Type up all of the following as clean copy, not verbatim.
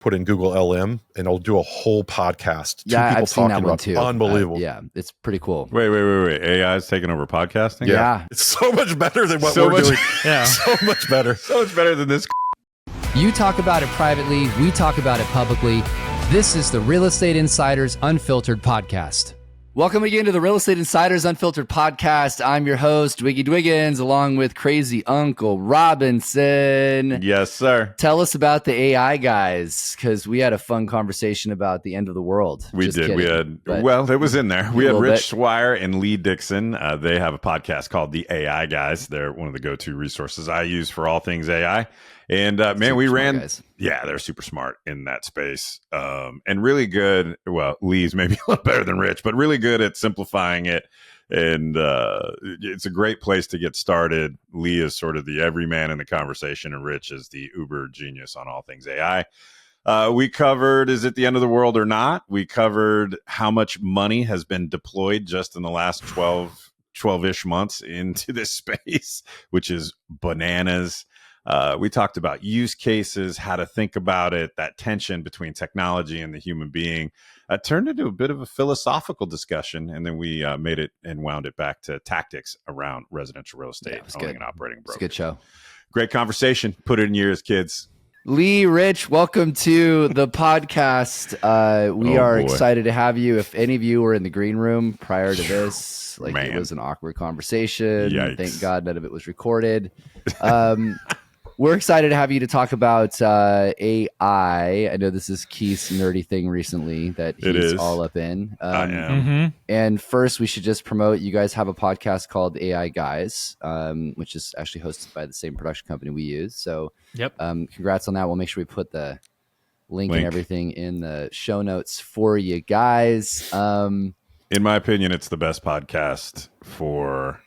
put in Google LM, and it'll do a whole podcast. Yeah, Two people I've seen that talking one about too. Unbelievable. Yeah, it's pretty cool. Wait. AI is taking over podcasting? Yeah. It's so much better than what So we're much- doing. Yeah. So much better. So much better than this. You talk about it privately, we talk about it publicly. This is the Real Estate Insiders Unfiltered Podcast. Welcome again to the Real Estate Insiders Unfiltered Podcast. I'm your host, Dwiggy Dwiggins, along with Crazy Uncle Robinson. Yes, sir. Tell us about the AI guys, because we had a fun conversation about the end of the world. We Just did. kidding, We had, but well, it was in there. We a had little Rich bit. Swier and Lee Dickson. They have a podcast called The AI Guys. They're one of the go-to resources I use for all things AI. And man, super we smart ran. guys. Yeah, they're super smart in that space, and really good. Well, Lee's maybe a little better than Rich, but really good at simplifying it. And it's a great place to get started. Lee is sort of the everyman in the conversation, and Rich is the uber genius on all things AI. We covered, is it the end of the world or not? We covered how much money has been deployed just in the last 12-ish months into this space, which is bananas. We talked about use cases, how to think about it, that tension between technology and the human being. Turned into a bit of a philosophical discussion, and then we made it and wound it back to tactics around residential real estate, it was owning good. and operating It's a brokerage. good show. Great conversation. Put it in your ears, kids. Lee, Rich, welcome to the podcast. We Oh, are boy. excited to have you. If any of you were in the green room prior to this, like Man. it was an awkward conversation. Yikes. Thank God none of it was recorded. We're excited to have you to talk about AI. I know this is Keith's nerdy thing recently that It he's is. all up in. I am. Mm-hmm. And first, we should just promote, you guys have a podcast called AI Guys, which is actually hosted by the same production company we use. So Yep. congrats on that. We'll make sure we put the link and Link. everything in the show notes for you guys. In my opinion, it's the best podcast for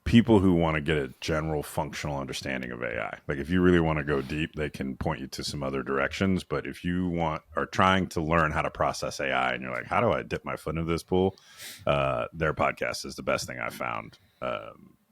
people who want to get a general functional understanding of AI. Like if you really want to go deep, they can point you to some other directions. But if you are trying to learn how to process AI and you're like, how do I dip my foot into this pool? Their podcast is the best thing I've found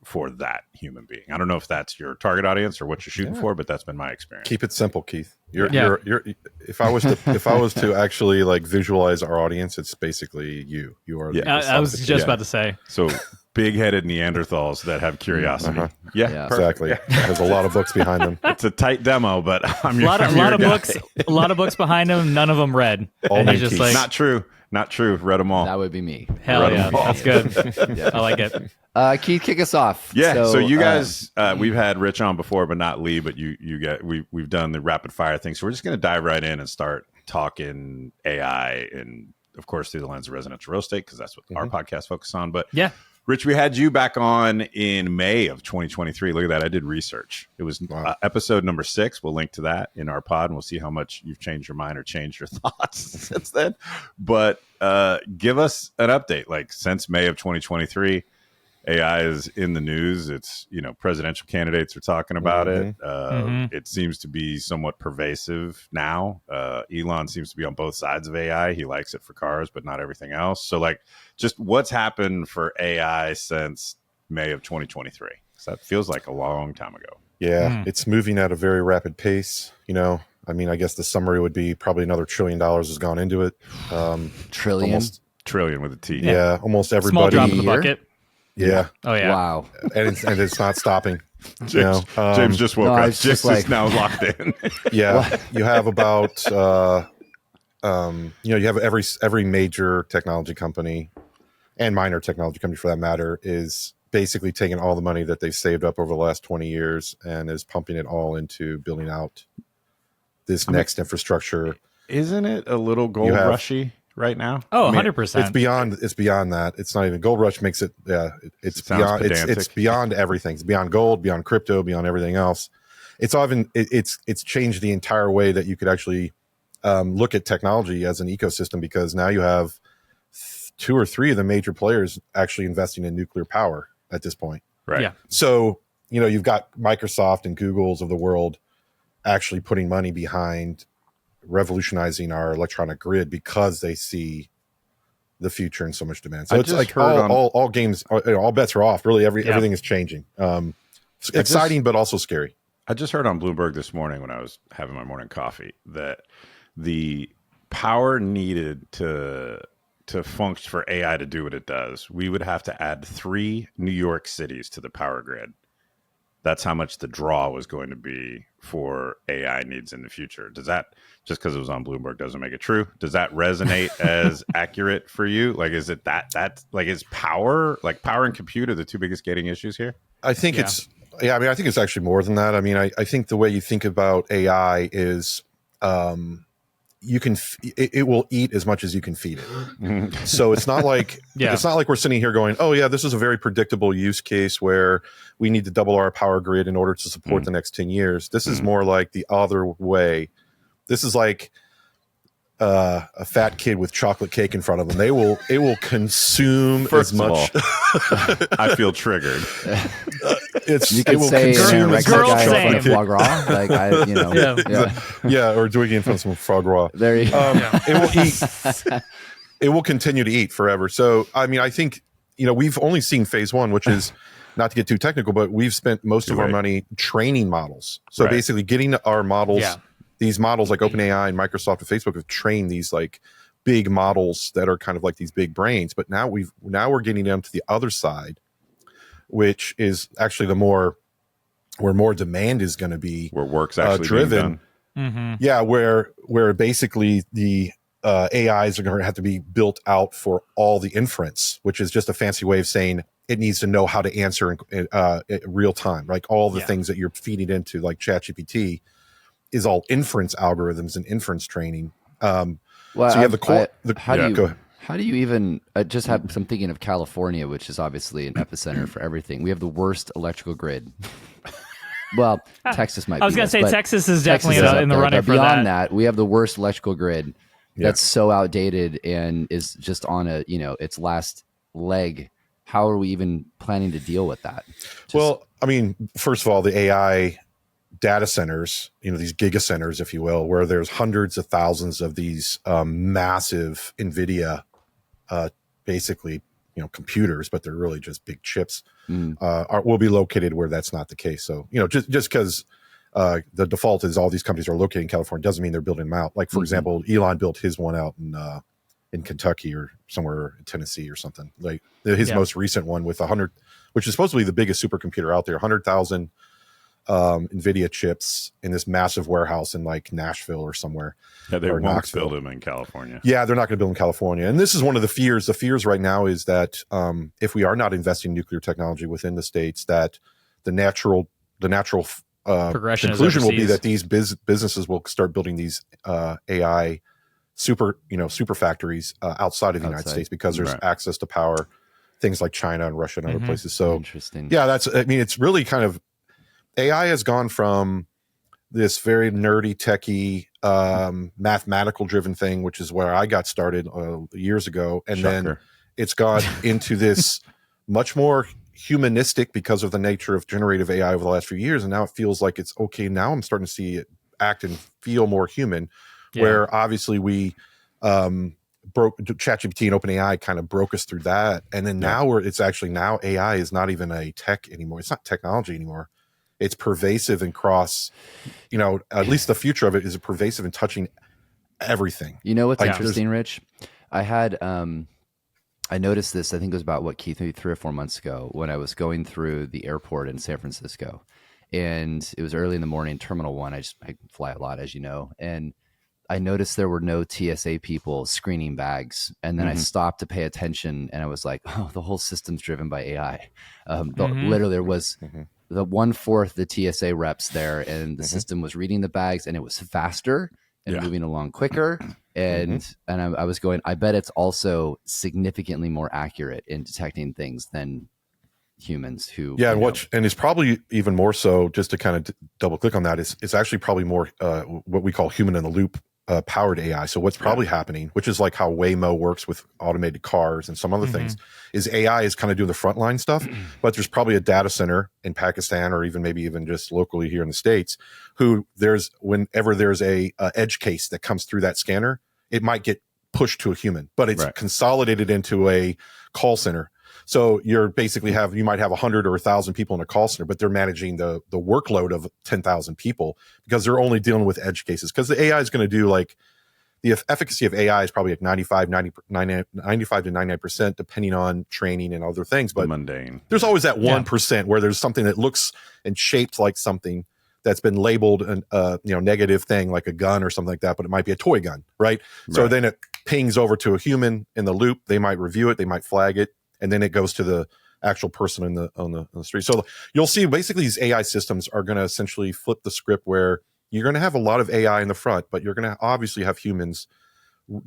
for that human being. I don't know if that's your target audience or what you're shooting for, but that's been my experience. Keep it simple, Keith. Yeah. You're if I was to actually like visualize our audience, it's basically you. You are. Yeah. I was just Yeah. about to say. So big-headed Neanderthals that have curiosity. Uh-huh. Yeah, Exactly. There's a lot of books behind them. It's a tight demo, but I'm A your, lot I'm your of guy. books, a lot of books behind him. None of them read. All And he's named just Keith. like, Not true. Read them all. That would be me. hell Read yeah, 'em all. that's good. I like it. Keith, kick us off. Yeah. So you guys, we've had Rich on before, but not Lee. But we've done the rapid fire thing. So we're just going to dive right in and start talking AI, and of course through the lens of residential real estate, because that's what our podcast focuses on. But Yeah. Rich, we had you back on in May of 2023. Look at that. I did research. It was Wow. episode number 6. We'll link to that in our pod, and we'll see how much you've changed your mind or changed your thoughts since then. But give us an update. Like since May of 2023, AI is in the news. It's, presidential candidates are talking about it. It seems to be somewhat pervasive now. Elon seems to be on both sides of AI. He likes it for cars, but not everything else. So like just what's happened for AI since May of 2023? So that feels like a long time ago. Yeah, it's moving at a very rapid pace. I guess the summary would be probably another $1 trillion has gone into it. Trillion. Almost, Trillion with a T. yeah, almost Small everybody. drop in the Year? bucket. Yeah, Oh yeah. Wow. and it's not stopping. James, James just woke no, up. it's Just just is now locked in. Yeah, you have about you have every major technology company and minor technology company for that matter is basically taking all the money that they've saved up over the last 20 years and is pumping it all into building out this next infrastructure. Isn't it a little gold have- rushy right now? Oh, I mean, 100%. It's beyond that. It's not even Gold Rush makes it. Yeah, it's Sounds beyond. pedantic. It's beyond everything. It's beyond gold, beyond crypto, beyond everything else. It's it's changed the entire way that you could actually look at technology as an ecosystem, because now you have 2 or 3 of the major players actually investing in nuclear power at this point. Right. Yeah. So you've got Microsoft and Google's of the world actually putting money behind revolutionizing our electronic grid because they see the future and so much demand. So I it's just like heard all games, all bets are off. Really, everything is changing. It's I exciting, but also scary. I just heard on Bloomberg this morning when I was having my morning coffee that the power needed to function for AI to do what it does, we would have to add 3 New York cities to the power grid. That's how much the draw was going to be for AI needs in the future. Does that, just because it was on Bloomberg doesn't make it true? Does that resonate as accurate for you? Like, is it that like, is power and compute are the 2 biggest gating issues here? I think I think it's actually more than that. I mean, I think the way you think about AI is it will eat as much as you can feed it. So it's not like it's not like we're sitting here going, oh yeah, this is a very predictable use case where we need to double our power grid in order to support the next 10 years. This is more like the other way. This is like a fat kid with chocolate cake in front of them. It will consume as much. I feel triggered. It will consume as much foie gras, like or doing it in front of some foie gras. There you go. It will eat. It will continue to eat forever. So I mean, I think we've only seen phase 1, which is not to get too technical, but we've spent most of our money training models. So basically, getting our models. Yeah. These models like OpenAI and Microsoft and Facebook have trained these like big models that are kind of like these big brains. But now we're getting them to the other side, which is actually where more demand is going to be, where work's actually driven. Being done. Yeah, where basically the AIs are going to have to be built out for all the inference, which is just a fancy way of saying it needs to know how to answer in real time, like all the things that you're feeding into, like ChatGPT. Is all inference algorithms and inference training. So you have the core. How do you even just have? I'm thinking of California, which is obviously an epicenter for everything. We have the worst electrical grid. Well, Texas might. I was going to say Texas is definitely in the running for that. Beyond that, we have the worst electrical grid that's so outdated and is just on its last leg. How are we even planning to deal with that? Well, I mean, first of all, the AI data centers, these giga centers, if you will, where there's hundreds of thousands of these massive NVIDIA, basically, computers, but they're really just big chips, will be located where that's not the case. So, just because the default is all these companies are located in California doesn't mean they're building them out. Like, for example, Elon built his one out in Kentucky or somewhere in Tennessee or something. Like his most recent one with 100, which is supposed to be the biggest supercomputer out there, 100,000 NVIDIA chips in this massive warehouse in like Nashville or somewhere. Yeah, they won't build them in California. Yeah, they're not going to build in California. And this is one of the fears. The fears right now is that if we are not investing in nuclear technology within the states, that the natural conclusion will be that these businesses will start building these AI super factories outside of the United States because there's access to power, things like China and Russia and other places. So interesting. Yeah, it's really kind of, AI has gone from this very nerdy, techie, mathematical driven thing, which is where I got started years ago. And then it's gone into this much more humanistic because of the nature of generative AI over the last few years. And now it feels like it's okay. Now I'm starting to see it act and feel more human, where obviously we broke ChatGPT and OpenAI kind of broke us through that. And then now now AI is not even a tech anymore. It's not technology anymore. It's pervasive and cross, at least the future of it is pervasive and touching everything. You know what's interesting, Rich? I had, I noticed this, I think it was about Keith, maybe 3 or 4 months ago when I was going through the airport in San Francisco, and it was early in the morning, Terminal 1. I fly a lot, as you know. And I noticed there were no TSA people screening bags. And then I stopped to pay attention and I was like, oh, the whole system's driven by AI. Literally there was the 1/4 the TSA reps there, and the system was reading the bags and it was faster and moving along quicker. And I was going, I bet it's also significantly more accurate in detecting things than humans who and it's probably even more so, just to kind of double click on that, it's actually probably more what we call human in the loop powered AI. So what's probably happening, which is like how Waymo works with automated cars and some other things, is AI is kind of doing the frontline stuff, but there's probably a data center in Pakistan or maybe even just locally here in the States who whenever there's a edge case that comes through that scanner, it might get pushed to a human, but it's consolidated into a call center. So you're basically you might have 100 or 1,000 people in a call center, but they're managing the workload of 10,000 people because they're only dealing with edge cases. Because the AI is going to do like the efficacy of AI is probably like 95 to 99%, depending on training and other things. But mundane. There's always that 1% where there's something that looks and shaped like something that's been labeled an negative thing, like a gun or something like that, but it might be a toy gun, right? So then it pings over to a human in the loop. They might review it, they might flag it, and then it goes to the actual person on the street. So you'll see basically these AI systems are going to essentially flip the script where you're going to have a lot of AI in the front, but you're going to obviously have humans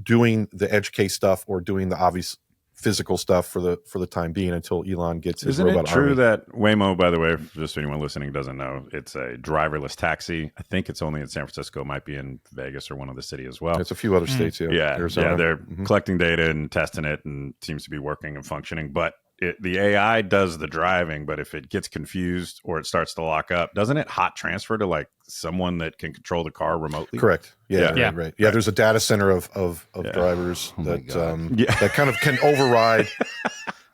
doing the edge case stuff or doing the obvious physical stuff for the time being until Elon gets his Isn't robot it true army. that Waymo, by the way, just so anyone listening doesn't know, it's a driverless taxi. I think it's only in San Francisco, might be in Vegas or one other city as well. It's a few other states, Arizona. They're collecting data and testing it, and seems to be working and functioning. But the AI does the driving, but if it gets confused or it starts to lock up, doesn't it hot transfer to like someone that can control the car remotely? Correct. Right. Yeah, there's a data center of drivers that kind of can override.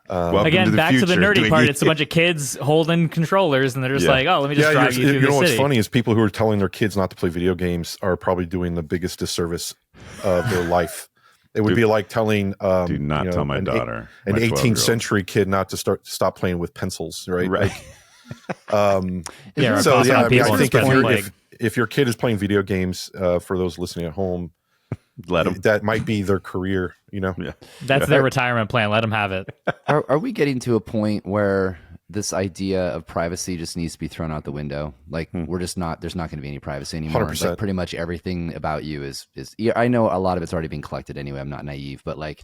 Again, back to the nerdy part. It's a bunch of kids holding controllers, and they're just like, "Oh, let me just drive you through the city." You know what's funny is people who are telling their kids not to play video games are probably doing the biggest disservice of their life. It would be like telling do not tell my daughter, an 18th century kid not to stop playing with pencils, right? Right. Like, I think if your kid is playing video games, for those listening at home, let them. That might be their career, That's their retirement plan. Let them have it. Are we getting to a point where this idea of privacy just needs to be thrown out the window? Like we're just not, there's not going to be any privacy anymore. 100%. Like pretty much everything about you is, I know a lot of it's already been collected anyway. I'm not naive, but like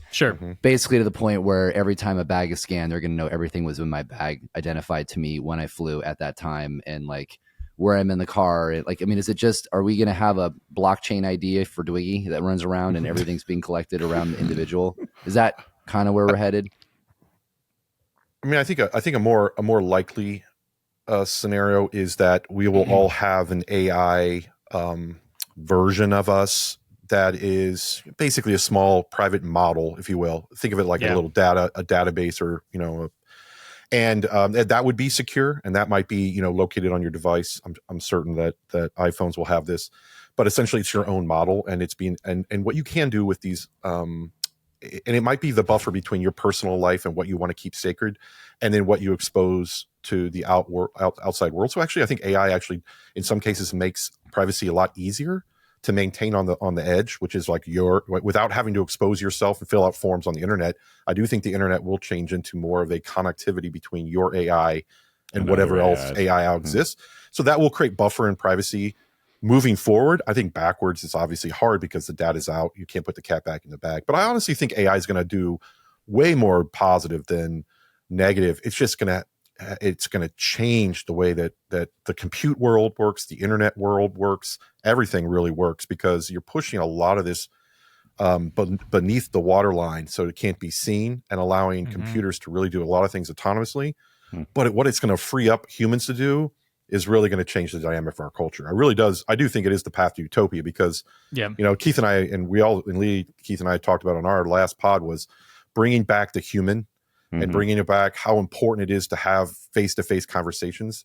basically to the point where every time a bag is scanned, they're going to know everything was in my bag, identified to me when I flew at that time, and like where I'm in the car. Like, I mean, is it just, are we going to have a blockchain ID for Dwiggy that runs around and everything's being collected around the individual? Is that kind of where we're headed? I mean, I think a more likely scenario is that we will all have an AI version of us that is basically a small private model, if you will. Think of it like a little database, or and that would be secure, and that might be located on your device. I'm certain that iPhones will have this, but essentially it's your own model, and it's being and what you can do with these. And it might be the buffer between your personal life and what you want to keep sacred, and then what you expose to the outside world. So actually, I think AI actually, in some cases, makes privacy a lot easier to maintain on the edge, which is like without having to expose yourself and fill out forms on the internet. I do think the internet will change into more of a connectivity between your AI and whatever else AI exists. So that will create buffer and privacy. Moving forward, I think backwards is obviously hard because the data's out. You can't put the cat back in the bag. But I honestly think AI is going to do way more positive than negative. It's just going to change the way that the compute world works, the internet world works. Everything really works because you're pushing a lot of this beneath the waterline, so it can't be seen, and allowing computers to really do a lot of things autonomously. But what it's going to free up humans to do is really going to change the dynamic of our culture. I do think it is the path to utopia, because, Keith and I, and Keith and I talked about on our last pod, was bringing back the human and bringing it back, how important it is to have face-to-face conversations,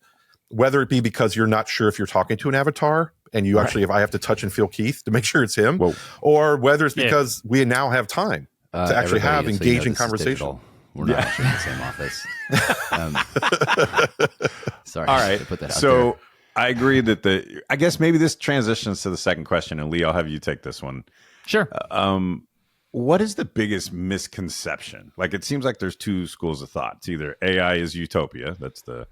whether it be because you're not sure if you're talking to an avatar and you actually, if I have to touch and feel Keith to make sure it's him, or whether it's because we now have time to actually have engaging conversation. We're not actually in the same office. Sorry. All right. To put that out so there. I agree that I guess maybe this transitions to the second question, and Lee, I'll have you take this one. Sure. What is the biggest misconception? Like, it seems like there's two schools of thought. It's either AI is utopia. That's the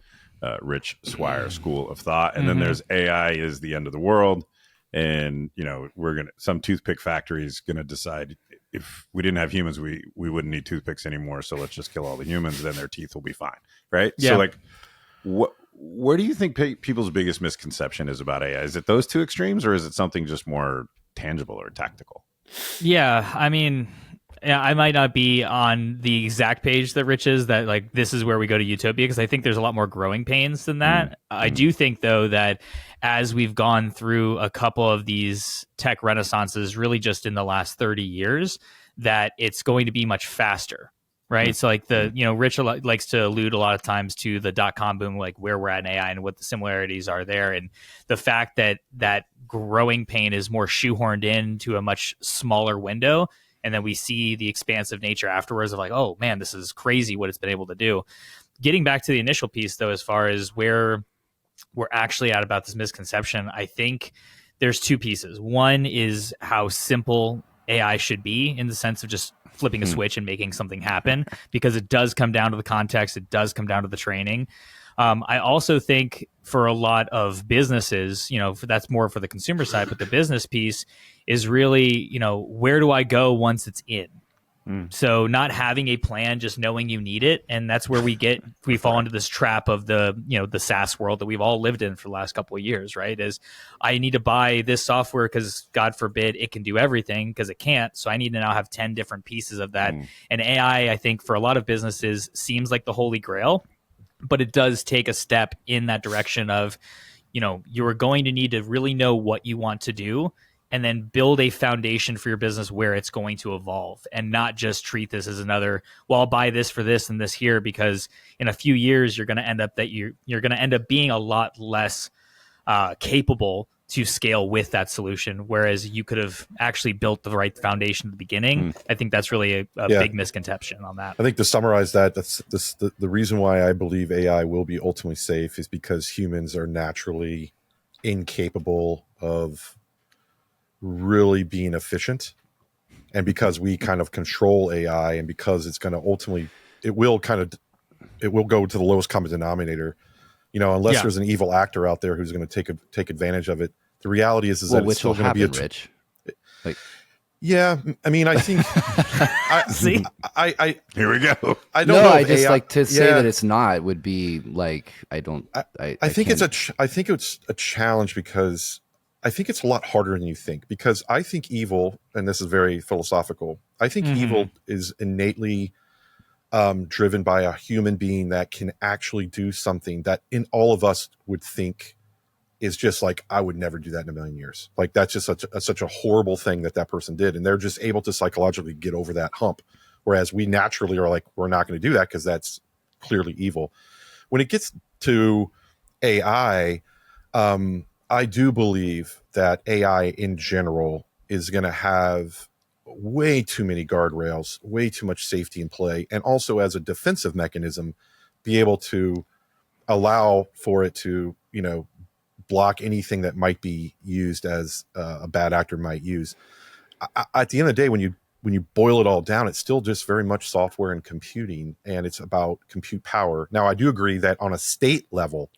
Rich Swier school of thought. And then there's AI is the end of the world. And, some toothpick factory is going to decide if we didn't have humans, we wouldn't need toothpicks anymore. So let's just kill all the humans, then their teeth will be fine. Right. Yeah. So like, where do you think people's biggest misconception is about AI? Is it those two extremes, or is it something just more tangible or tactical? Yeah. I mean, I might not be on the exact page that Rich is, that like this is where we go to utopia, because I think there's a lot more growing pains than that. I do think, though, that as we've gone through a couple of these tech renaissances, really just in the last 30 years, that it's going to be much faster. right? So like Rich likes to allude a lot of times to the .com boom, like where we're at in AI and what the similarities are there. And the fact that that growing pain is more shoehorned into a much smaller window. And then we see the expansive nature afterwards of like, oh man, this is crazy what it's been able to do. Getting back to the initial piece though, as far as where we're actually at about this misconception, I think there's two pieces. One is how simple AI should be in the sense of just flipping a switch and making something happen, because it does come down to the context. It does come down to the training. I also think for a lot of businesses, that's more for the consumer side, but the business piece is really, where do I go once it's in? So not having a plan, just knowing you need it. And that's where we fall into this trap of the SaaS world that we've all lived in for the last couple of years, right? Is I need to buy this software because God forbid it can do everything, because it can't. So I need to now have 10 different pieces of that. And AI, I think for a lot of businesses seems like the holy grail, but it does take a step in that direction of, you're going to need to really know what you want to do, and then build a foundation for your business where it's going to evolve, and not just treat this as another, well, I'll buy this for this and this here, because in a few years, you're going to end up being a lot less capable to scale with that solution. Whereas you could have actually built the right foundation at the beginning. I think that's really a big misconception on that. I think to summarize that, the reason why I believe AI will be ultimately safe is because humans are naturally incapable of really being efficient, and because we kind of control AI, and because it's going to ultimately it will go to the lowest common denominator, unless there's an evil actor out there who's going to take advantage of it. The reality is that it's still going to be Rich. Yeah, I mean, I think. See, I here we go. I don't know. I just AI, like to say that it's not would be like I don't. I think it's a challenge, because I think it's a lot harder than you think, because I think evil, and this is very philosophical, I think evil is innately driven by a human being that can actually do something that in all of us would think is just like, I would never do that in a million years. Like, that's just such a horrible thing that person did. And they're just able to psychologically get over that hump. Whereas we naturally are like, we're not going to do that because that's clearly evil. When it gets to AI, I do believe that AI in general is going to have way too many guardrails, way too much safety in play, and also as a defensive mechanism, be able to allow for it to, block anything that might be used as a bad actor might use. At the end of the day, when you boil it all down, it's still just very much software and computing, and it's about compute power. Now, I do agree that on a state level,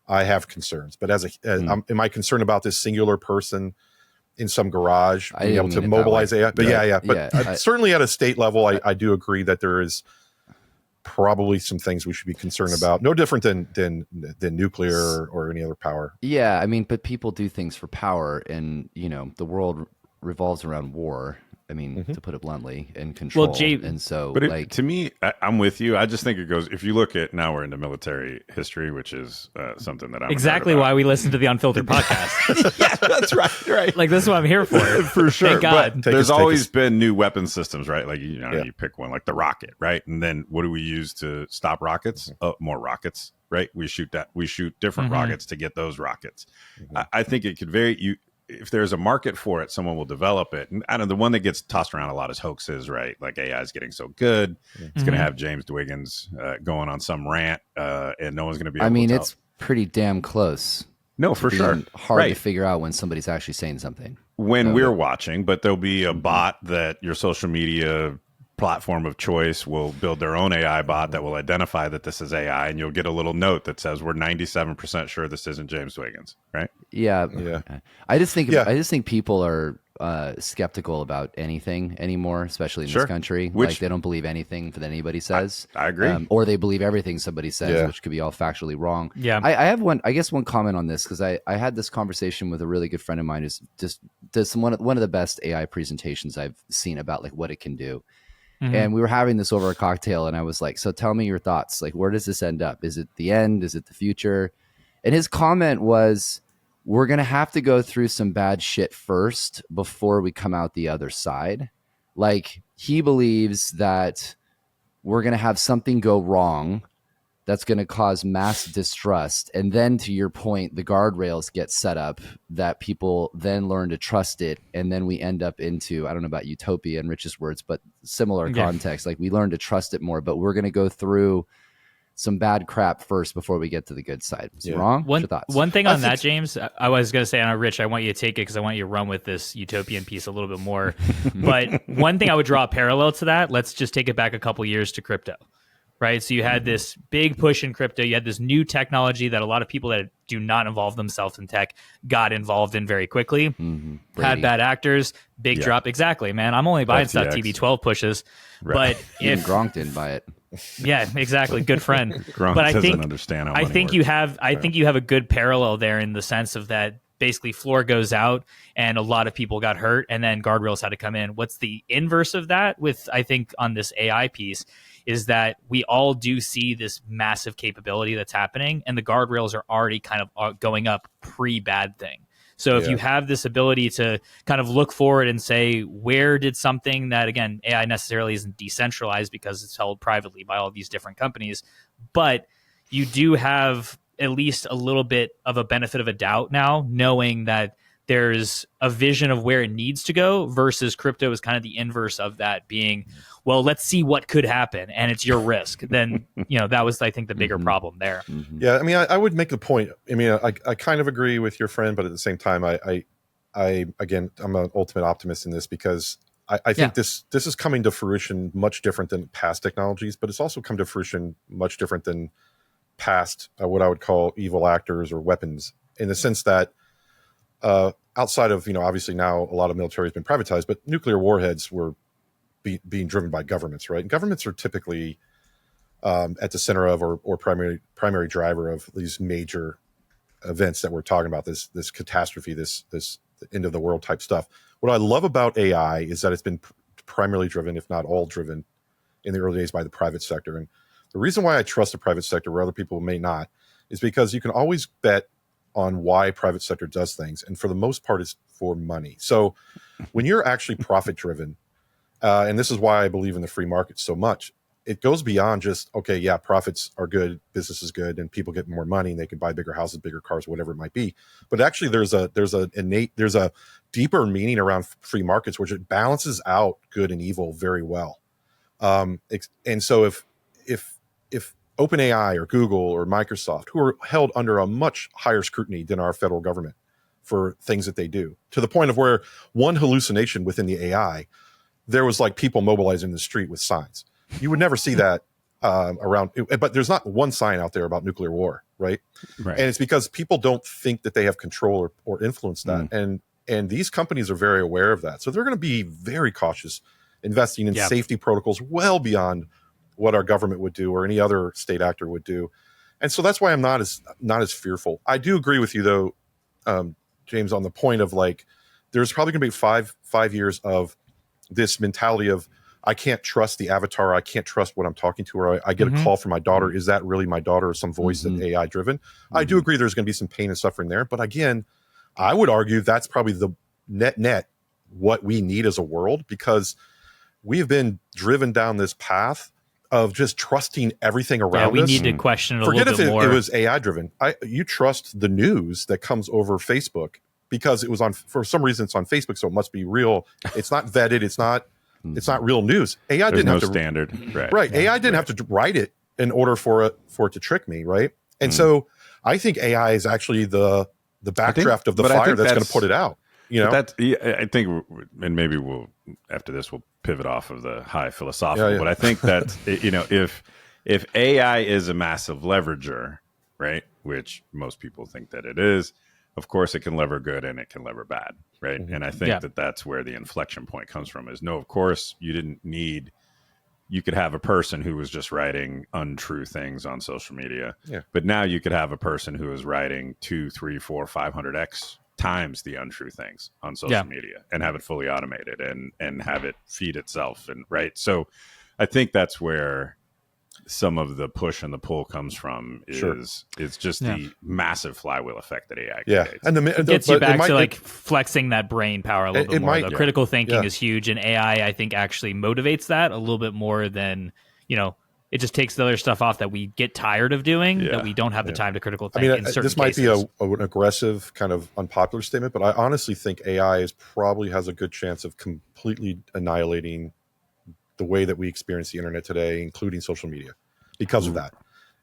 I have concerns, but am I concerned about this singular person in some garage being able to mobilize AI? But certainly at a state level, I do agree that there is probably some things we should be concerned about. No different than nuclear or any other power. Yeah, I mean, but people do things for power, and the world revolves around war. I mean, to put it bluntly, and control. Well, and so, but to me, I'm with you. I just think it goes. If you look at now, we're into military history, which is something that I'm exactly why we listen to the Unfiltered podcast. Yeah, that's right. Right. Like, this is what I'm here for. For sure. Thank God. But there's always been new weapon systems, right? Like you pick one, like the rocket, right? And then what do we use to stop rockets? More rockets, right? We shoot different rockets to get those rockets. I think it could if there's a market for it, someone will develop it. And I don't know, the one that gets tossed around a lot is hoaxes, right? Like AI is getting so good. It's going to have James Dwiggins going on some rant, and no one's going to be able to tell. It's pretty damn close. No, for sure. Hard to figure out when somebody's actually saying something. When we're watching, but there'll be a bot that your social media platform of choice will build their own AI bot that will identify that this is AI, and you'll get a little note that says we're 97% sure this isn't James Dwiggins, right? Yeah. I just think people are skeptical about anything anymore, especially in this country. Like, they don't believe anything that anybody says. I agree. Or they believe everything somebody says, which could be all factually wrong. Yeah. I have one comment on this, because I had this conversation with a really good friend of mine who's just does one of the best AI presentations I've seen about like what it can do. And we were having this over a cocktail, and I was like, so tell me your thoughts. Like, where does this end up? Is it the end? Is it the future? And his comment was, we're going to have to go through some bad shit first before we come out the other side. Like, he believes that we're going to have something go wrong that's going to cause mass distrust. And then to your point, the guardrails get set up that people then learn to trust it. And then we end up into, I don't know about Utopia and Rich's words, but similar context. Like we learn to trust it more, but we're going to go through some bad crap first before we get to the good side. Is it wrong? What's your thoughts? One thing on that, James, I was going to say, and Rich, I want you to take it because I want you to run with this utopian piece a little bit more. But one thing I would draw a parallel to that, let's just take it back a couple years to crypto, right? So you had this big push in crypto. You had this new technology that a lot of people that do not involve themselves in tech got involved in very quickly. Had bad actors, big drop. Exactly, man. I'm only buying stuff TB12 pushes. Right. But if Gronk didn't buy it. Yeah, exactly. Good friend. Gronk but doesn't understand how money works. I think you have a good parallel there in the sense of that basically floor goes out and a lot of people got hurt and then guardrails had to come in. What's the inverse of that with, I think, on this AI piece is that we all do see this massive capability that's happening and the guardrails are already kind of going up pre-bad thing. So if you have this ability to kind of look forward and say, where did something that, again, AI necessarily isn't decentralized because it's held privately by all these different companies, but you do have at least a little bit of a benefit of a doubt now, knowing that there's a vision of where it needs to go versus crypto is kind of the inverse of that being, well, let's see what could happen and it's your risk. Then, that was, I think, the bigger problem there. Yeah. I mean, I would make the point. I mean, I kind of agree with your friend, but at the same time, again, I'm an ultimate optimist in this because I think this is coming to fruition much different than past technologies, but it's also come to fruition much different than past, what I would call evil actors or weapons in the sense that, outside of, obviously now a lot of military has been privatized, but nuclear warheads were being driven by governments, right? And governments are typically at the center of or primary driver of these major events that we're talking about, this catastrophe, this end of the world type stuff. What I love about AI is that it's been primarily driven, if not all driven, in the early days by the private sector. And the reason why I trust the private sector where other people may not is because you can always bet on why private sector does things. And for the most part, it's for money. So when you're actually profit driven, and this is why I believe in the free market so much, it goes beyond just, okay, yeah, profits are good, business is good, and people get more money and they can buy bigger houses, bigger cars, whatever it might be. But actually there's a deeper meaning around free markets, which it balances out good and evil very well. And so if OpenAI or Google or Microsoft, who are held under a much higher scrutiny than our federal government for things that they do, to the point of where one hallucination within the AI, there was like people mobilizing in the street with signs. You would never see that around, but there's not one sign out there about nuclear war, right? And it's because people don't think that they have control or influence that. And these companies are very aware of that. So they're going to be very cautious investing in safety protocols well beyond what our government would do or any other state actor would do. And so that's why I'm not as fearful. I do agree with you though, James, on the point of like, there's probably gonna be five years of this mentality of, I can't trust the avatar. I can't trust what I'm talking to, or I get a call from my daughter. Is that really my daughter or some voice that AI driven? I do agree there's going to be some pain and suffering there. But again, I would argue that's probably the net what we need as a world, because we have been driven down this path of just trusting everything around us. We need to question it a Forget little bit more. Forget if it was AI driven. You trust the news that comes over Facebook because it was for some reason it's on Facebook, so it must be real. It's not vetted. It's not real news. AI didn't have to standard. Right. AI didn't have to write it in order for it to trick me. Right. And so I think AI is actually the backdraft of the fire that's going to put it out. I think, and maybe after this we'll pivot off of the high philosophical, but I think that if AI is a massive leverager, right, which most people think that it is, of course it can lever good and it can lever bad, right? And I think that's where the inflection point comes from is, no, of course you could have a person who was just writing untrue things on social media, but now you could have a person who is writing 2, 3, 4, 500x times the untrue things on social media and have it fully automated and have it feed itself. And so I think that's where some of the push and the pull comes from is just the massive flywheel effect that AI creates. And it gets you back to like flexing that brain power a little bit more. The critical thinking is huge, and AI, I think, actually motivates that a little bit more than it just takes the other stuff off that we get tired of doing, that we don't have the time to critical think. In certain this might cases. be an aggressive kind of unpopular statement, but I honestly think AI probably has a good chance of completely annihilating the way that we experience the internet today, including social media, because of that.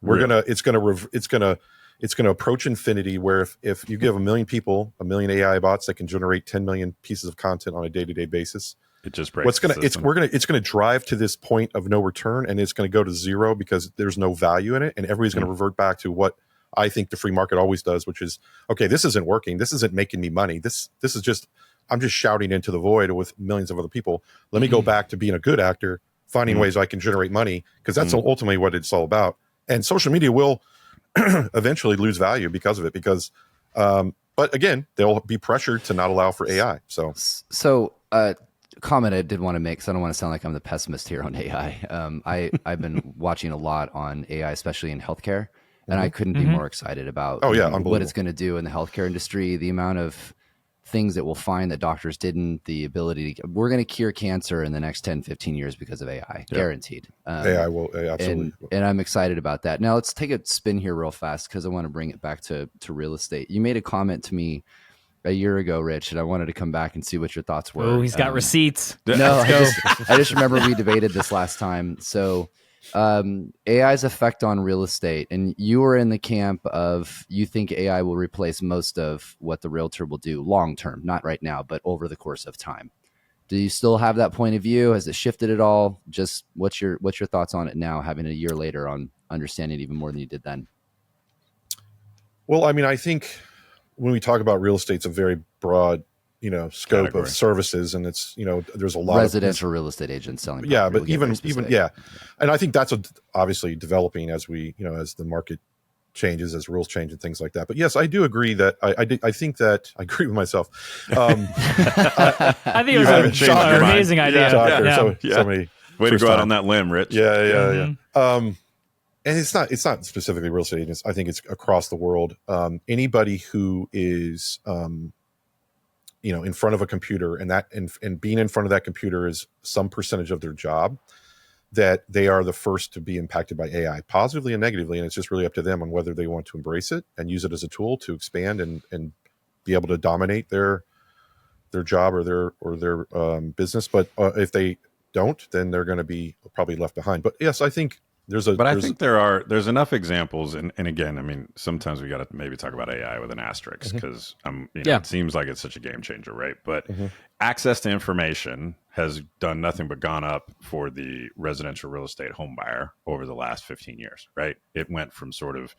It's gonna approach infinity, where if you give 1 million people 1 million AI bots that can generate 10 million pieces of content on a day-to-day basis, it just breaks. It's gonna drive to this point of no return, and it's gonna go to zero because there's no value in it, and everybody's gonna revert back to what I think the free market always does, which is, okay, this isn't working, this isn't making me money, this is just, I'm just shouting into the void with millions of other people. Let me go back to being a good actor, finding ways I can generate money, because that's ultimately what it's all about. And social media will eventually lose value because of it, but again, they'll be pressured to not allow for AI. So comment I did want to make, because I don't want to sound like I'm the pessimist here on AI. I've been watching a lot on AI, especially in healthcare, and I couldn't be more excited about what it's going to do in the healthcare industry, the amount of things that we'll find that doctors didn't, the ability to, we're going to cure cancer in the next 10, 15 years because of AI, guaranteed. AI will, absolutely. And I'm excited about that. Now let's take a spin here real fast, because I want to bring it back to real estate. You made a comment to me a year ago, Rich, and I wanted to come back and see what your thoughts were. Oh, he's got receipts. No, I just remember we debated this last time. So AI's effect on real estate, and you were in the camp of, you think AI will replace most of what the realtor will do long term, not right now, but over the course of time. Do you still have that point of view? Has it shifted at all? Just what's your thoughts on it now, having a year later, on understanding it even more than you did then? Well, I mean, I think when we talk about real estate, it's a very broad, scope Category of services, and it's, there's a lot residential real estate agents selling. Yeah, but even and I think that's obviously developing as we, as the market changes, as rules change and things like that. But yes, I do agree that I think that I agree with myself. I think it was an amazing idea. Somebody way to go out on that limb, Rich. Yeah. And it's not specifically real estate agents. I think it's across the world. Anybody who is, in front of a computer, and being in front of that computer is some percentage of their job, that they are the first to be impacted by AI, positively and negatively. And it's just really up to them on whether they want to embrace it and use it as a tool to expand and be able to dominate their job or their business. But if they don't, then they're going to be probably left behind. But yes, I think I think there's enough examples, and again, I mean, sometimes we got to maybe talk about AI with an asterisk, because it seems like it's such a game changer, right? But access to information has done nothing but gone up for the residential real estate home buyer over the last 15 years, right? It went from sort of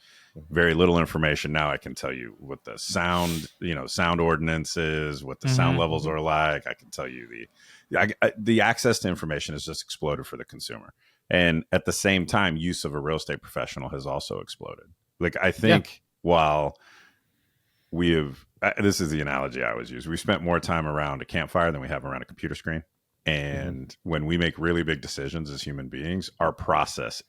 very little information. Now I can tell you what the sound ordinance is, what the sound levels are like. I can tell you the access to information has just exploded for the consumer. And at the same time, use of a real estate professional has also exploded. Like, I think while we have, this is the analogy I always use, we spent more time around a campfire than we have around a computer screen. And when we make really big decisions as human beings, our process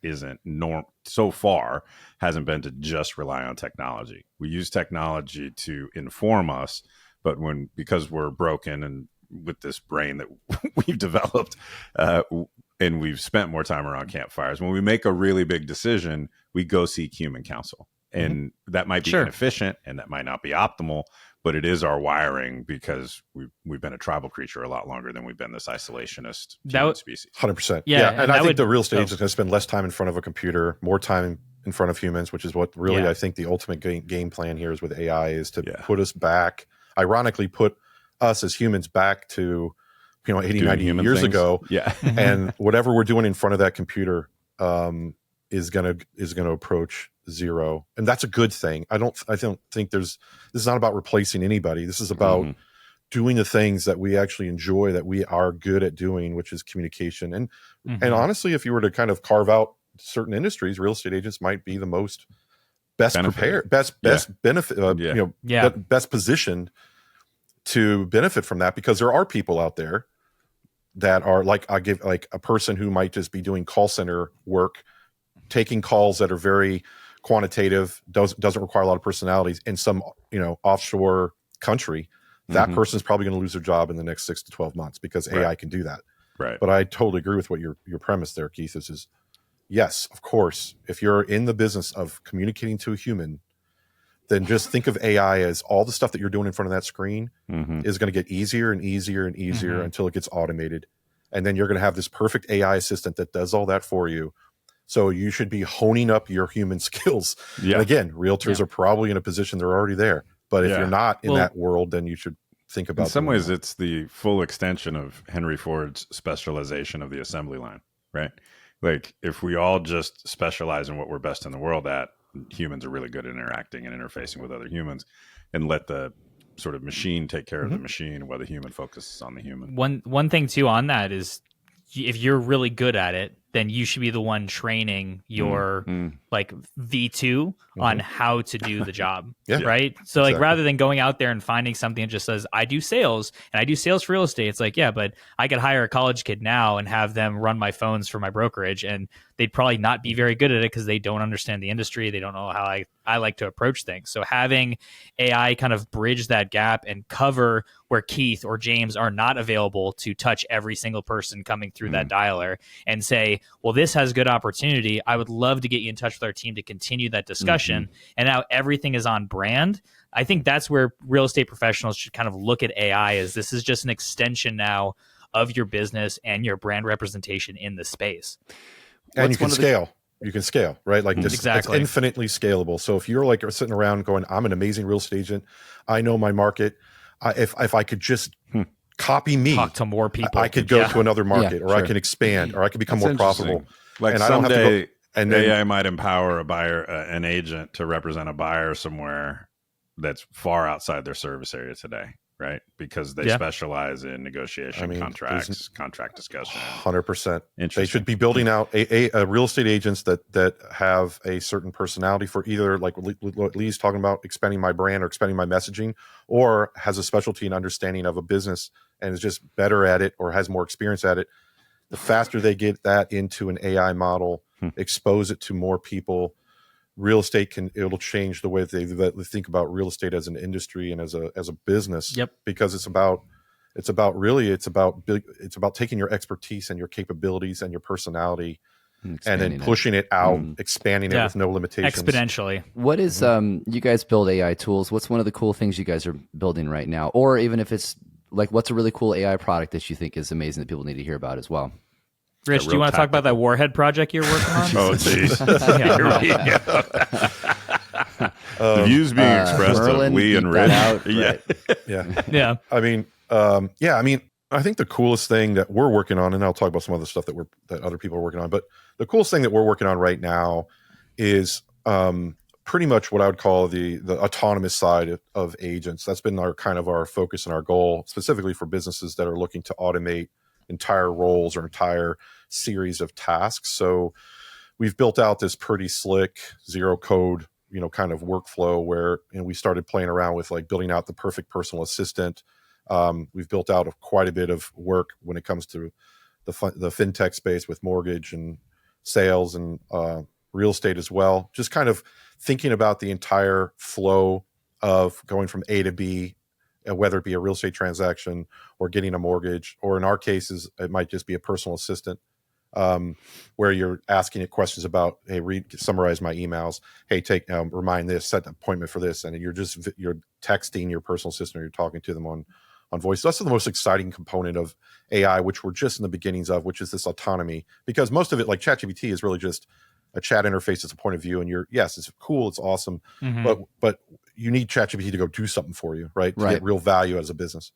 so far hasn't been to just rely on technology. We use technology to inform us, but because we're broken and with this brain that we've developed, and we've spent more time around campfires, when we make a really big decision, we go seek human counsel. And that might be inefficient, and that might not be optimal, but it is our wiring, because we've been a tribal creature a lot longer than we've been this isolationist human species. 100%. Yeah. And I think the real estate agent is going to spend less time in front of a computer, more time in front of humans, which is what really I think the ultimate game plan here is with AI, is to put us back, ironically put us as humans back to 80, 90 years ago. Yeah. And whatever we're doing in front of that computer is going to approach zero. And that's a good thing. I don't think this is not about replacing anybody. This is about doing the things that we actually enjoy, that we are good at doing, which is communication. And honestly, if you were to kind of carve out certain industries, real estate agents might be the most best prepared, best benefit, best positioned to benefit from that, because there are people out there that are like a person who might just be doing call center work, taking calls that are very quantitative, doesn't require a lot of personalities in some offshore country. That person's probably going to lose their job in the next 6 to 12 months because AI can do that. Right. But I totally agree with what your premise there, Keith. yes, of course, if you're in the business of communicating to a human, then just think of AI as all the stuff that you're doing in front of that screen is going to get easier and easier and easier until it gets automated. And then you're going to have this perfect AI assistant that does all that for you. So you should be honing up your human skills. Yeah. And again, realtors are probably in a position they're already there. But if you're not in that world, then you should think about. In some ways, it's the full extension of Henry Ford's specialization of the assembly line, right? Like if we all just specialize in what we're best in the world at, humans are really good at interacting and interfacing with other humans, and let the sort of machine take care of the machine while the human focuses on the human. One thing too on that is, if you're really good at it, then you should be the one training your like V2 on how to do the job. Right. So like rather than going out there and finding something that just says, I do sales and I do sales for real estate. It's like, yeah, but I could hire a college kid now and have them run my phones for my brokerage, and they'd probably not be very good at it because they don't understand the industry. They don't know how I like to approach things. So having AI kind of bridge that gap and cover where Keith or James are not available to touch every single person coming through that dialer and say, well, this has good opportunity. I would love to get you in touch with our team to continue that discussion. And now everything is on brand. I think that's where real estate professionals should kind of look at AI as this is just an extension now of your business and your brand representation in the space. And you can scale. You can scale, right? Like this, it's infinitely scalable. So if you're like sitting around going, I'm an amazing real estate agent, I know my market. If I could just copy me, talk to more people, I could go to another market, or I can expand, or I can become more profitable. Like, and someday AI might empower a buyer, an agent, to represent a buyer somewhere that's far outside their service area today, right? Because they specialize in negotiation, contracts, contract discussion. 100%. They should be building out a real estate agents that have a certain personality for either, like what Lee's talking about, expanding my brand or expanding my messaging, or has a specialty and understanding of a business and is just better at it or has more experience at it. The faster they get that into an AI model, expose it to more people, real estate it'll change the way they think about real estate as an industry and as a business. Because it's about taking your expertise and your capabilities and your personality and then pushing it out, expanding it with no limitations. Exponentially. What is you guys build AI tools? What's one of the cool things you guys are building right now? Or even if it's like, what's a really cool AI product that you think is amazing that people need to hear about as well? Rich, do you want to talk about that Warhead project you're working on? Oh, jeez. The views being expressed of Lee and Rich. Yeah. I mean, I think the coolest thing that we're working on, and I'll talk about some other stuff that other people are working on, but the coolest thing that we're working on right now is pretty much what I would call the autonomous side of agents. That's been our focus and our goal, specifically for businesses that are looking to automate entire roles or entire series of tasks. So we've built out this pretty slick zero code, kind of workflow where we started playing around with like building out the perfect personal assistant. We've built out quite a bit of work when it comes to the fintech space with mortgage and sales and real estate as well. Just kind of thinking about the entire flow of going from A to B, whether it be a real estate transaction or getting a mortgage, or in our cases, it might just be a personal assistant, where you're asking it questions about, hey, summarize my emails. Hey, remind this, set an appointment for this. And you're texting your personal assistant, or you're talking to them on voice. That's the most exciting component of AI, which we're just in the beginnings of, which is this autonomy, because most of it, like ChatGPT, is really just a chat interface. It's a point of view, and it's cool, it's awesome, but you need ChatGPT to go do something for you, right? To get real value as a business.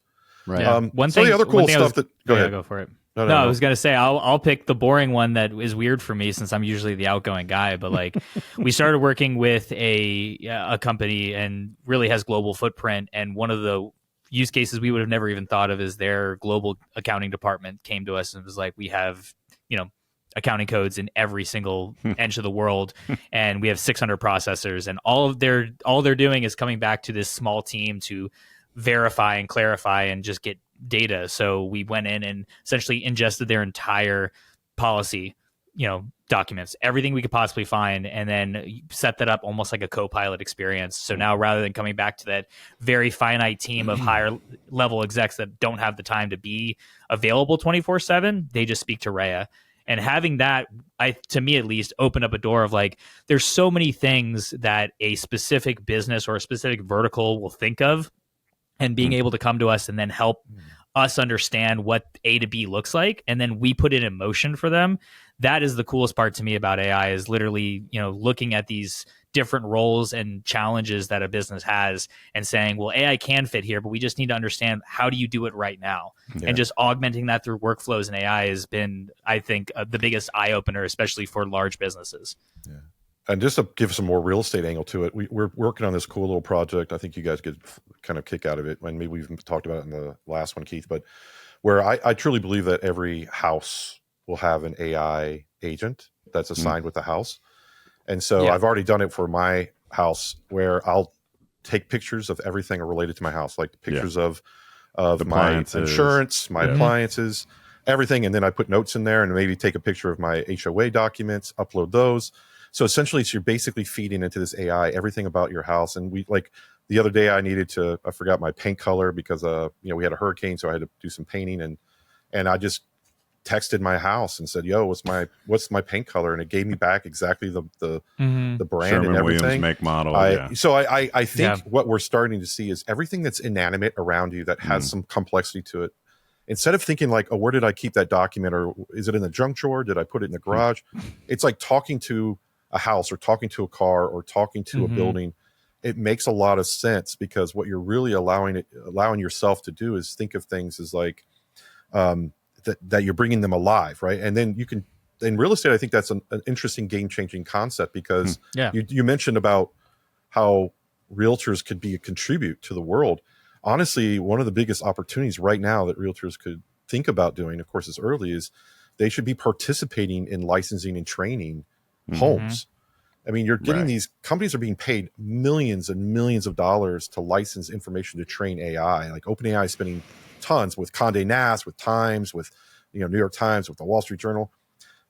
Right. The other cool stuff go ahead. Go for it. No, I was gonna say I'll pick the boring one that is weird for me since I'm usually the outgoing guy. But like, we started working with a company and really has global footprint, and one of the use cases we would have never even thought of is their global accounting department came to us and was like, we have accounting codes in every single inch of the world, and we have 600 processors, and all they're doing is coming back to this small team to verify and clarify and just get data. So we went in and essentially ingested their entire policy, documents, everything we could possibly find, and then set that up almost like a co-pilot experience. So now, rather than coming back to that very finite team of higher level execs that don't have the time to be available 24/7, they just speak to Rhea. And having that, to me at least, opened up a door of like, there's so many things that a specific business or a specific vertical will think of, and being able to come to us and then help us understand what A to B looks like, and then we put it in motion for them. That is the coolest part to me about AI, is literally, looking at these different roles and challenges that a business has and saying, well, AI can fit here, but we just need to understand, how do you do it right now? And just augmenting that through workflows and AI has been, I think, the biggest eye opener, especially for large businesses. Yeah. And just to give some more real estate angle to it, we're working on this cool little project. I think you guys could kind of kick out of it. And maybe we've talked about it in the last one, Keith, but where I truly believe that every house will have an AI agent that's assigned with the house. And so I've already done it for my house, where I'll take pictures of everything related to my house, like pictures of my insurance, my appliances, everything. And then I put notes in there, and maybe take a picture of my HOA documents, upload those. So essentially, you're basically feeding into this AI everything about your house. And we, like the other day, I forgot my paint color because we had a hurricane, so I had to do some painting, and I just texted my house and said, "Yo, what's my paint color?" And it gave me back exactly the brand Sherman and everything. Williams make model. So I think what we're starting to see is everything that's inanimate around you that has some complexity to it. Instead of thinking like, "Oh, where did I keep that document?" or "Is it in the junk drawer? Did I put it in the garage?" It's like talking to a house, or talking to a car, or talking to a building. It makes a lot of sense, because what you're really allowing yourself to do is think of things as like that you're bringing them alive, right? And then you can, in real estate, I think that's an interesting game-changing concept, because you mentioned about how realtors could contribute to the world. Honestly, one of the biggest opportunities right now that realtors could think about doing, of course it's early, is they should be participating in licensing and training homes. I mean, you're getting these companies are being paid millions and millions of dollars to license information to train AI. Like OpenAI is spending tons with Condé Nast, with Times, with New York Times, with the Wall Street Journal.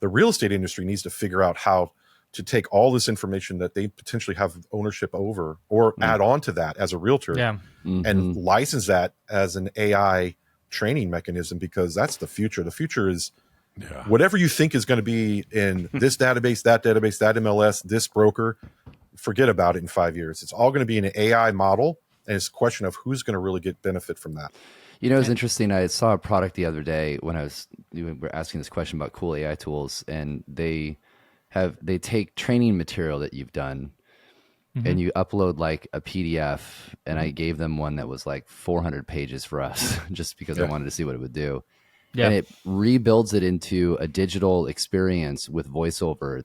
The real estate industry needs to figure out how to take all this information that they potentially have ownership over, or add on to that as a realtor, and license that as an AI training mechanism, because that's the future. The future is whatever you think is going to be in this database, that MLS, this broker, forget about it in 5 years. It's all going to be an AI model, and it's a question of who's going to really get benefit from that. It's interesting. I saw a product the other day when we were asking this question about cool AI tools, and they take training material that you've done, and you upload like a PDF, and I gave them one that was like 400 pages for us, just because I wanted to see what it would do. And it rebuilds it into a digital experience with voiceover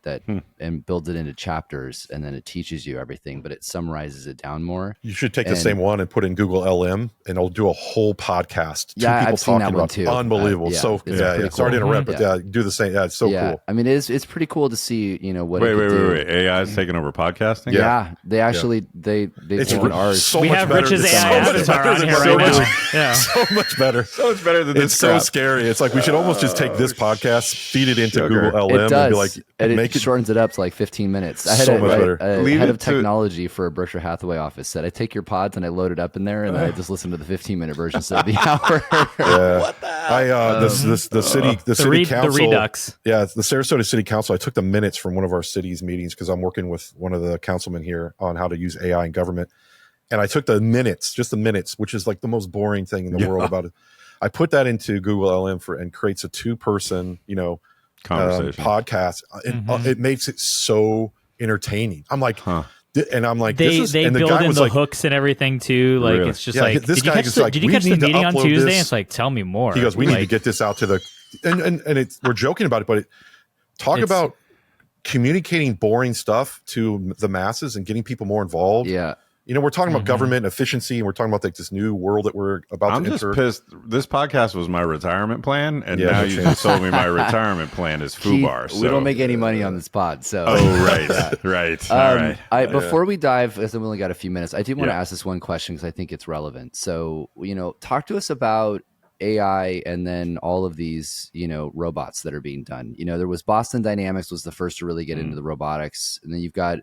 and builds it into chapters, and then it teaches you everything, but it summarizes it down more. You should take the same one and put in Google LM, and it'll do a whole podcast. I've seen that one too. Unbelievable. Cool. Sorry to interrupt, but do the same. Yeah, it's so cool. I mean, it's pretty cool to see, what Wait. AI is taking over podcasting? Yeah. They actually, they taken ours. So we have Rich's AI avatar on here right now. So much better. So much better than this. It's so scary. It's like we should almost just take this podcast, feed it into Google LM, it does. and be like, it shortens it up to like 15 minutes. I had a head of technology for a Berkshire Hathaway office said, I take your pods and I load it up in there, and then I just listen to the 15-minute version instead of the hour. What the the city council, the Redux. Yeah, the Sarasota City Council. I took the minutes from one of our city's meetings, because I'm working with one of the councilmen here on how to use AI in government. And I took just the minutes, which is like the most boring thing in the world about it. I put that into Google LM and creates a 2-person, conversation podcast. It makes it so entertaining. I'm like, and I'm like, they and build in the hooks and everything too. Like Really? it's just like, this guy is like, did you catch the meeting on Tuesday? It's like, tell me more. He goes, we need to get this out to the, and we're joking about it, but talk about communicating boring stuff to the masses and getting people more involved. Yeah. We're talking about government efficiency, and we're talking about like this new world that we're about to enter. I'm just pissed. This podcast was my retirement plan, and now you just told me my retirement plan is FUBAR. So. We don't make any money on this pod, so. Oh, right. Right. All right. Before we dive, because we only got a few minutes, I do want to ask this one question, because I think it's relevant. So, talk to us about AI and then all of these, robots that are being done. There was Boston Dynamics was the first to really get into the robotics, and then you've got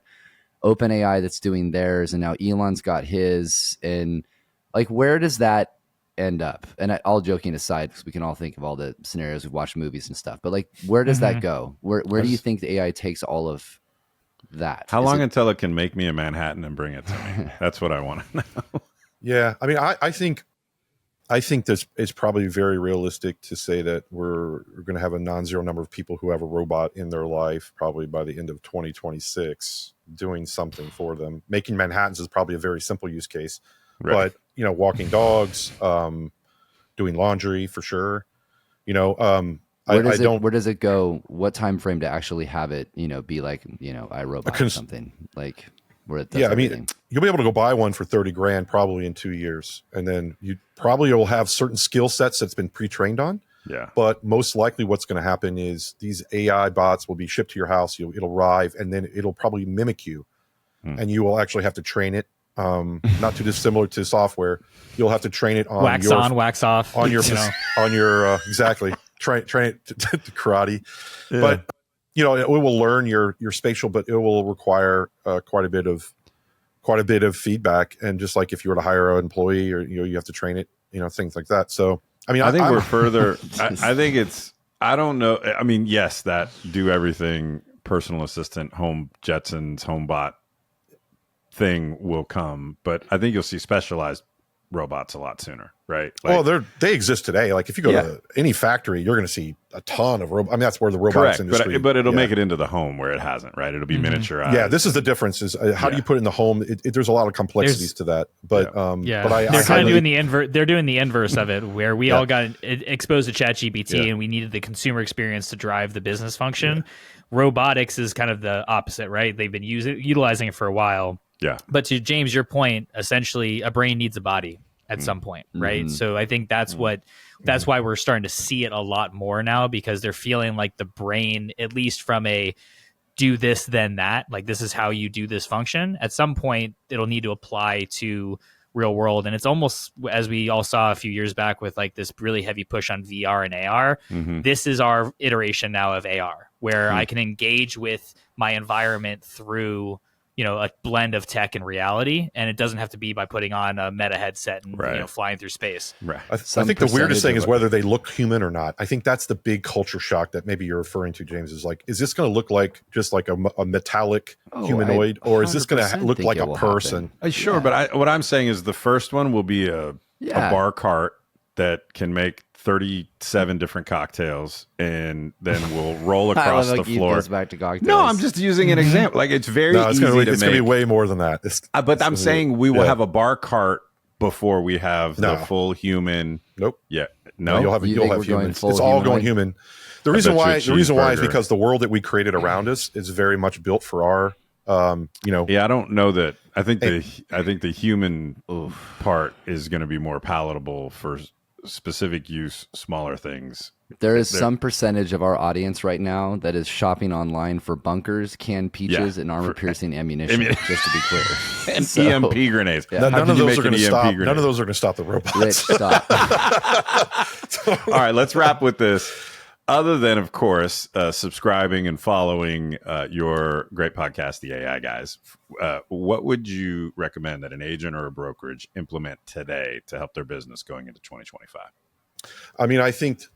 OpenAI that's doing theirs, and now Elon's got his. And like, where does that end up? And all joking aside, because we can all think of all the scenarios we've watched movies and stuff, but like, where does that go? Where do you think the AI takes all of that? How long until it can make me a Manhattan and bring it to me? That's what I want to know. Yeah, I mean, I think this is probably very realistic to say that we're going to have a non-zero number of people who have a robot in their life probably by the end of 2026 doing something for them. Making Manhattans is probably a very simple use case, Right. but walking dogs, doing laundry for sure. Where does it go? What time frame to actually have it, be like, iRobot or something like where it does everything? I mean, you'll be able to go buy one for 30 grand probably in 2 years. And then you probably will have certain skill sets that's been pre-trained on. Yeah. But most likely what's going to happen is these AI bots will be shipped to your house. It'll arrive and then it'll probably mimic you. And you will actually have to train it. Not too dissimilar to software. You'll have to train it on wax on, wax off on your exactly. Train it to karate. Yeah. But it will learn your spatial, but it will require quite a bit of feedback. And just like if you were to hire an employee, or you have to train it, things like that. So I mean, I think we're further. I think it's. I don't know. I mean, yes, that do everything personal assistant, home Jetsons, HomeBot thing will come, but I think you'll see specialized robots a lot sooner, right? They exist today. Like if you go to any factory, you're going to see a ton of robots. I mean, that's where the robotics industry. But it'll make it into the home where it hasn't, right? It'll be miniaturized. Yeah, this is the difference. Is how do you put it in the home? There's a lot of complexities to that. But but they're kind of doing the inverse. They're doing the inverse of it, where we all got exposed to ChatGPT, and we needed the consumer experience to drive the business function. Robotics is kind of the opposite, right? They've been utilizing it for a while. Yeah. But to James, your point, essentially a brain needs a body at some point, right? So I think that's why we're starting to see it a lot more now, because they're feeling like the brain, at least from a do this, then that, like this is how you do this function. At some point, it'll need to apply to real world. And it's almost, as we all saw a few years back with like this really heavy push on VR and AR, this is our iteration now of AR, where I can engage with my environment through a blend of tech and reality, and it doesn't have to be by putting on a meta headset and flying through space. Right. I think the weirdest thing is whether they look human or not. I think that's the big culture shock that maybe you're referring to, James. Is like, is this going to look like just like a metallic humanoid, or is this going to look like a person? Sure, but what I'm saying is the first one will be a bar cart that can make 37 different cocktails, and then we'll roll across the floor. Back to cocktails. No, I'm just using an example. Like it's very easy to make. It's going to be way more than that. But I'm saying we will have a bar cart before we have the full human. Nope. Yeah. No. You'll have humans. It's all going human. The reason why is because the world that we created around us is very much built for our. Yeah, I don't know that. I think the human part is going to be more palatable for specific use, smaller things. There is some percentage of our audience right now that is shopping online for bunkers, canned peaches, and armor-piercing ammunition. Just to be clear, and EMP grenades. Yeah. None of those are going to stop. None of those are going to stop the robots. Rich, stop. All right, let's wrap with this. Other than, of course, subscribing and following your great podcast, The AI Guys, what would you recommend that an agent or a brokerage implement today to help their business going into 2025? I mean, I think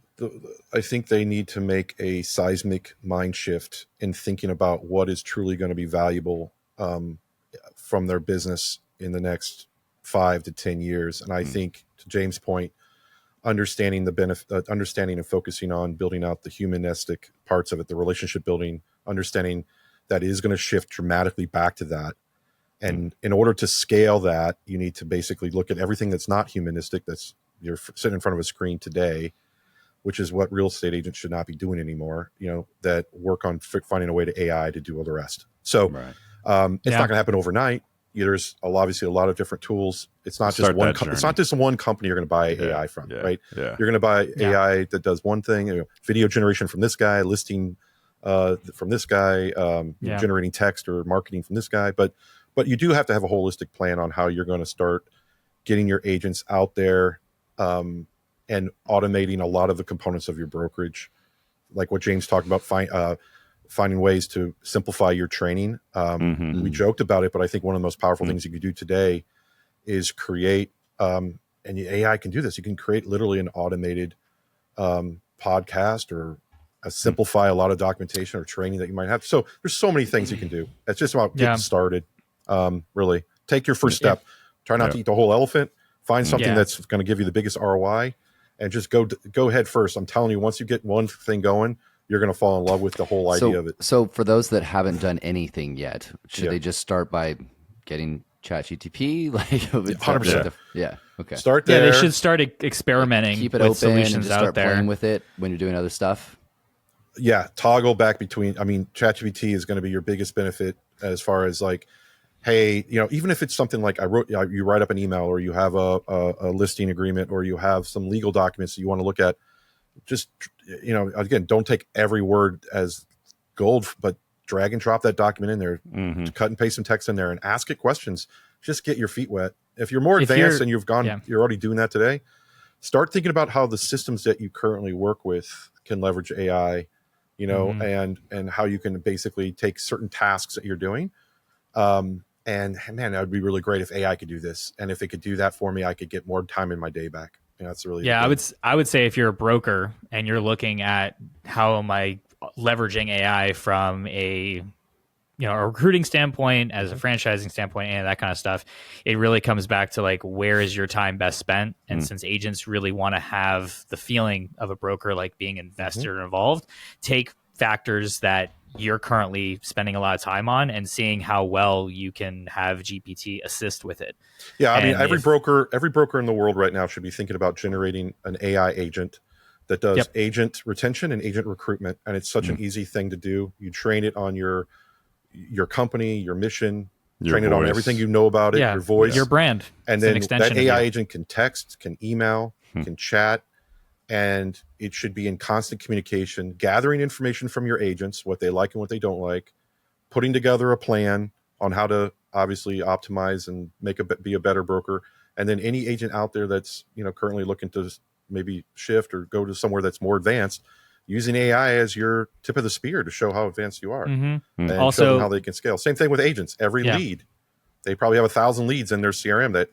they need to make a seismic mind shift in thinking about what is truly going to be valuable from their business in the next 5 to 10 years. And I think, to James' point, understanding the benefit, understanding and focusing on building out the humanistic parts of it, the relationship building, understanding that is going to shift dramatically back to that. And in order to scale that, you need to basically look at everything that's not humanistic, you're sitting in front of a screen today, which is what real estate agents should not be doing anymore, that work on finding a way to AI to do all the rest. So it's not going to happen overnight. There's obviously a lot of different tools. It's not just one. It's not just one company you're going to buy AI from, right? Yeah. You're going to buy AI that does one thing: video generation from this guy, listing from this guy, generating text or marketing from this guy. But you do have to have a holistic plan on how you're going to start getting your agents out there and automating a lot of the components of your brokerage, like what James talked about. Finding ways to simplify your training. We joked about it, but I think one of the most powerful things you can do today is create the AI can do this. You can create literally an automated podcast, or simplify a lot of documentation or training that you might have. So there's so many things you can do. It's just about getting started. Really take your first step. Try not to eat the whole elephant. Find something that's going to give you the biggest ROI, and just go head first. I'm telling you, once you get one thing going, you're going to fall in love with the whole idea of it. So for those that haven't done anything yet, should they just start by getting ChatGPT? Like 100%. Yeah. Okay. Start there. Yeah, they should start experimenting. Keep it with open solutions and just out start there. playing with it when you're doing other stuff. Yeah, toggle back between. I mean, ChatGPT is going to be your biggest benefit as far as like, hey, even if it's something like you write up an email, or you have a listing agreement, or you have some legal documents that you want to look at. Just again, don't take every word as gold, but drag and drop that document in there, cut and paste some text in there, and ask it questions. Just get your feet wet. If you're more advanced and you're already doing that today, start thinking about how the systems that you currently work with can leverage AI, and how you can basically take certain tasks that you're doing. And man, that would be really great if AI could do this. And if it could do that for me, I could get more time in my day back. That's really good. I would say if you're a broker and you're looking at how am I leveraging AI from a recruiting standpoint, as a franchising standpoint, and that kind of stuff, it really comes back to like, where is your time best spent? And since agents really want to have the feeling of a broker, like being invested or involved, take factors that you're currently spending a lot of time on and seeing how well you can have GPT assist with it. Yeah, I mean, every broker in the world right now should be thinking about generating an AI agent that does agent retention and agent recruitment. And it's such an easy thing to do. You train it on your company, your mission, train it on everything you know about it, your voice, your brand. And then that AI agent can text, can email, can chat, and it should be in constant communication, gathering information from your agents, what they like and what they don't like, putting together a plan on how to obviously optimize and be a better broker. And then any agent out there that's currently looking to maybe shift or go to somewhere that's more advanced, using AI as your tip of the spear to show how advanced you are, and also show them how they can scale. Same thing with agents. Every lead, they probably have 1,000 leads in their CRM that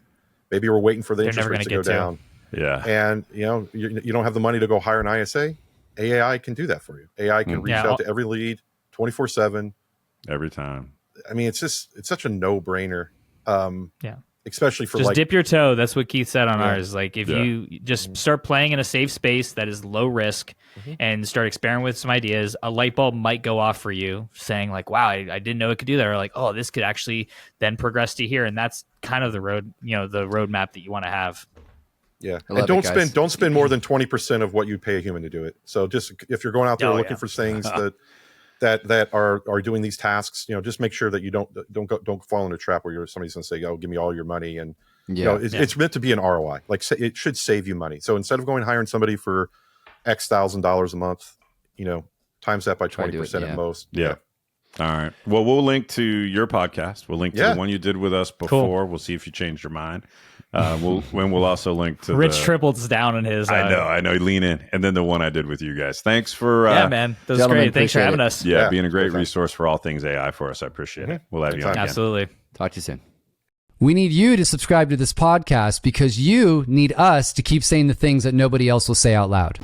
maybe we're waiting for the interest rates to go down. Yeah. And you don't have the money to go hire an ISA. AI can do that for you. AI can reach out to every lead 24/7 every time. I mean, it's such a no-brainer. Especially for just dip your toe. That's what Keith said on ours. Like if you just start playing in a safe space that is low risk and start experimenting with some ideas, a light bulb might go off for you saying like, wow, I didn't know it could do that. Or like, oh, this could actually then progress to here. And that's kind of the roadmap that you want to have. Yeah. And don't spend more than 20% of what you pay a human to do it. So just if you're going out there looking for things that are doing these tasks, just make sure that you don't fall in a trap where somebody's going to say, "Oh, give me all your money," and it's meant to be an ROI. Like it should save you money. So instead of going hiring somebody for X $1,000 a month, times that by 20% at most. Yeah. All right. Well, we'll link to your podcast. We'll link to the one you did with us before. Cool. We'll see if you changed your mind. We'll also link to Rich triples down on his. I know. Lean in, and then the one I did with you guys. Thanks for man, that was great. Thanks for having us. Yeah, being a great resource for all things AI for us. I appreciate it. We'll have you on again. Absolutely. Talk to you soon. We need you to subscribe to this podcast because you need us to keep saying the things that nobody else will say out loud.